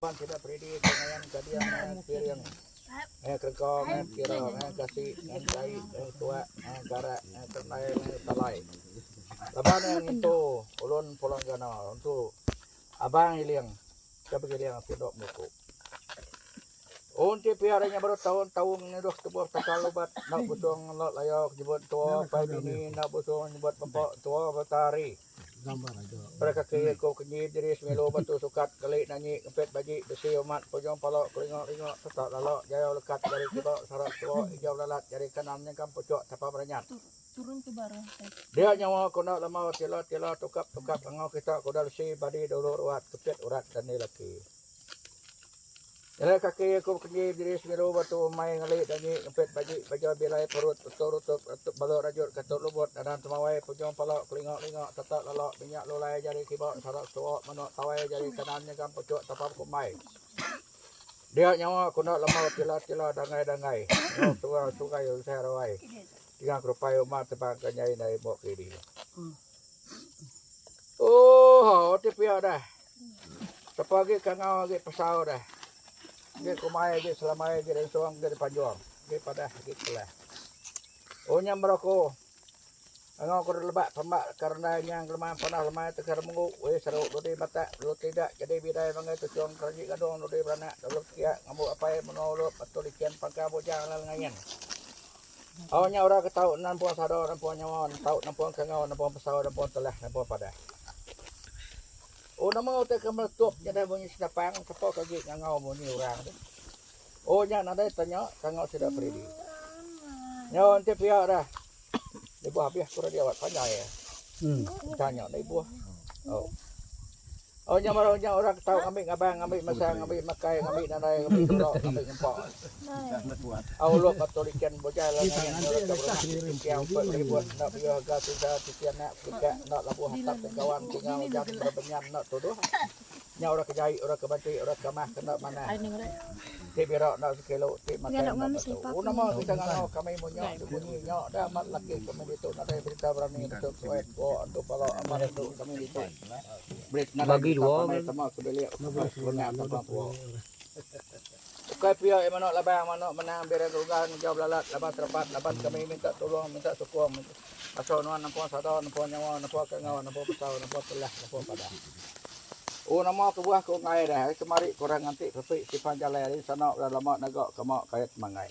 Pan kita predi dengan kadian piring kerkong kirong kasih kai tua gara ternai talai laban yang itu ulun pulang gana untuk abang iliang siapa yang tidak muku unti piaranya baru tahun-tahun ini doh tubuh takalubat nak busung nak layak jebut tua pagi ini nak busung jebut bapak tua batari gambar aja. Mereka kaya ko kenyi diri semelo batu sukat kali nanyi kempet baji besi umat pojong palok keringok tetak lalok jaya lekat dari kibak sarak tua hijau lalat dari kanan yang kam pojok tapa berenyat turun ke barang dia nyawa kena lama tila tukap angau kita kodal si badi dulu ruat kepet urat dan laki Jala kaki ko kenyi diri semelo batu mai ngali nanyi kempet baji baja bilai perut turut balok rajut katur lubut dan temawai pojong palok keringok tetak lalok minyak lulai jari kibak sarak tua manok tawai jari kanannya kan pojok tapap kumai dia nyawa kena lama tila dangai tua sukai saya rawai tiga kerupai umat tebang kenyai nai mok kiri oh tipia dah sepagi kangau ge pesau dah ge kumai ge selamai ge dari suang ge panjuang ge pada ge kelah oh nyam meroko angau ko lebak pembak karena yang lemah panah lemah tekar menggu we seru lodi batak lu tidak jadi bidai mangai tujuan kerji kadong lodi beranak dalam kia ngamu apa menolop atau likian pangka bojang langayan awalnya orang ketau nampuan sadar nampuan nyawan tau nampuan kangau nampuan pesawat nampuan telah nampuan pada oh nama utek meletup jadi bunyi sedapang kepo kaki ngangau bunyi orang oh nya nada tanya kangau sudah pergi nyawan te pihak dah ibu habis kurang dia awak panjang ya tanya ibu oh nya orang tahu ngambil ngabang ngambil masang ngambil makai ngambil nanai ngambil dorok ngambil nyempok Allah katolikan bocah lah yang berlibuan nak biar gas sudah tikian nak buka nak labuh hatap kawan tinggal jangan berbenyan nak tuduh nya orang kejai orang kebanti orang kemah kena mana ti biro nak sekilo ti makan nama kita ngau kami munyok bunyi nyok dah mat laki kami itu ada berita berani untuk kuat untuk kalau amal itu kami itu bagi dua sama sebeli punya apa Kai pia emano labang mano menang bere rugan jawab lalat labat tepat labat kami minta tolong minta sukong asal nuan nampo sadon nampo nyawa nampo kangau nampo pesau nampo telah nampo pada oh nama kebuah ko ngai dah kemari kurang nanti pepi sipan jalai di sana udah lama nagak kemak kait mangai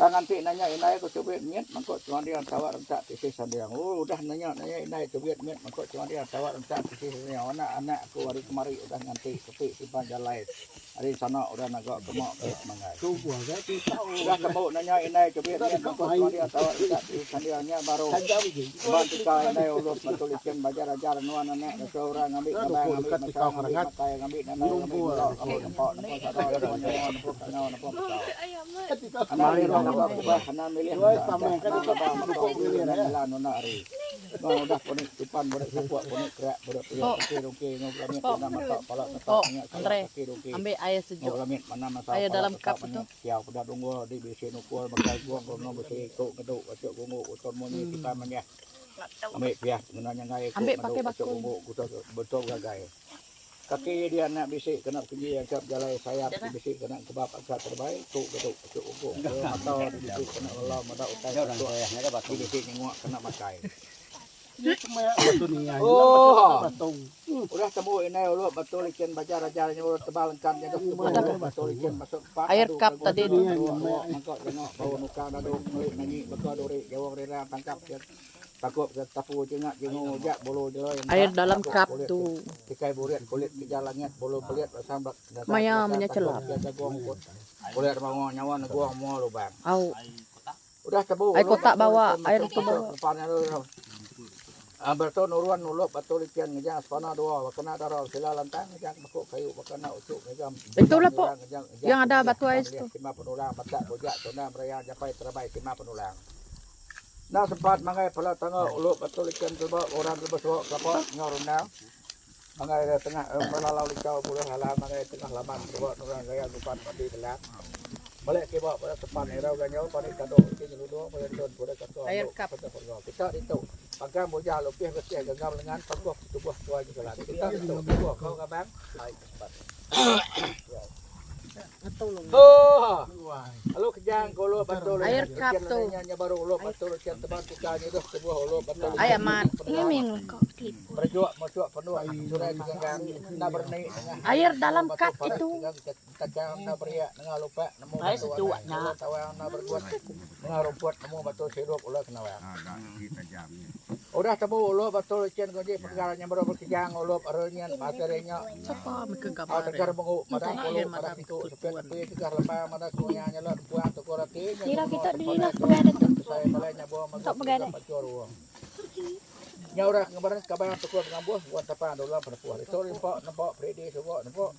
nanti nanya inai ko coba miet mangkok cuma dia tawar rentak tisis sandiang oh udah nanya inai coba miet mangkok cuma dia tawar rentak tisis sandiang anak aku hari kemari udah nanti pepi sipan jalai di sana udah nagak kemak kait mangai udah kamu nanya inai coba miet mangkok cuma dia tawar rentak tisis sandiangnya baru bantika inai ulur patulikan bajar nuan anak seorang ngambil ngambil makai ngambil nampak kanan milih udah ponik tipan boleh sapuk ponik kerak boleh rongke ngobrolnya kena mata palak Andre ambil air sejuk air dalam cup itu ya udah tunggu di besi nukul makai buang kono besi tuk geduk acuk gungu uton muni tipan manya ambil pihak menanya ngai ambil pakai bakul gungu betul gagai kaki dia nak bisik kena kunci yang cap jalan sayap bisik kena kebab agak terbaik tu geduk acuk ungkuk atau bisik kena lelam ada utai tu bisik nyengok kena makai oh udah temu ini lu betul ikan baca rajarnya udah tebal lengkapnya betul ikan masuk air cup tadi mangkok jengok bau nuka dadu melik nanyi bekal duri jawab rera tangkap takut tapu jengak jengu jak bolu je air dalam cup tu tikai burit kulit kejalannya bolu pelit sambak maya menyecelap kulit bangun nyawa neguang mau lubang au udah tebu air kotak bawa air ke bawah berto nuruan nuluk betul ikan ngejang sepana dua kena darah sila lantang ngejang bakuk kayu bakana ucuk ngejang itulah po yang ada batu ais tu lima penulang batak bojak tuna meraya japai terbaik lima penulang nah sempat mangai pala tangga uluk betul ikan coba orang terbesok kapal nyorunang mangai tengah pelalau licau puluh halam mangai tengah laman coba orang gaya lupan padi belak Balik ke bawa pada tepan era ganyo panik kado ke nyeluduk pada don pada kado. Air cup. Kita itu pakai moja lupih ke genggam dengan pagok tubuh tua juga lah. Kita itu tubuh kau kabang. Hai cepat. Oh, halo kejang kalau betul Air cup tuh. Nya baru lo betul kian teman tukanya dah sebuah lo betul. Ay, amat. Berjuak mojuak penuh surai kejang na berni dengan Air dalam cup itu. kacang na beria dengan lupa nemu Ay, batu sejuaknya. tawang na berbuat dengan rumput nemu batu sirup ulah kena wang. Ada kita jamnya. Udah temu lo betul kian kunci perkaranya baru berkejang lo areunya materinya. Siapa mereka Au tegar gambar? mengu madang Ay, puluh madang madang itu tukuan. sepian tegar lemah madang kunya nyala puang tukar hati Kira kita diri nak berada tu. saya balanya bawa Tak berada. nya ora ngabaran kabaran tukar ngambuh buat tapan dola perempuan itu impok nempok predi suko nempok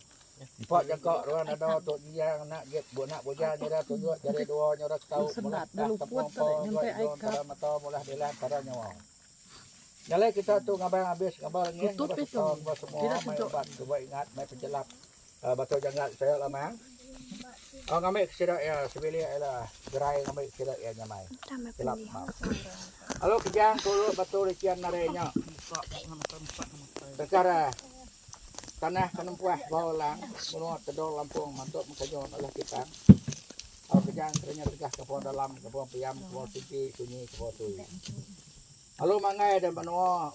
impok jangkok ruan ada untuk dia nak get bu nak boja nyara tunjuk jadi dua nyara tahu Senat, dulu puat tak nyampe aikap. mata mulah dilan pada nyawa nyale kita tuh ngabarang habis ngabarang ni Tutup itu. semua Tidak main tutup. obat coba ingat main penjelap batu janggal saya lamang ngambil kesidak ya sebeli ialah gerai ngambil kesidak ya nyamai Tambah jelap pilih. mau halo kejang kulo batu lician narenya perkara tanah kanempuah bawalang menurut tedol Lampung mantuk mengkajon oleh kita kejang ternyata tegah ke pohon dalam ke pohon piyam ke pohon tinggi sunyi ke pohon tui halo mangai dan benua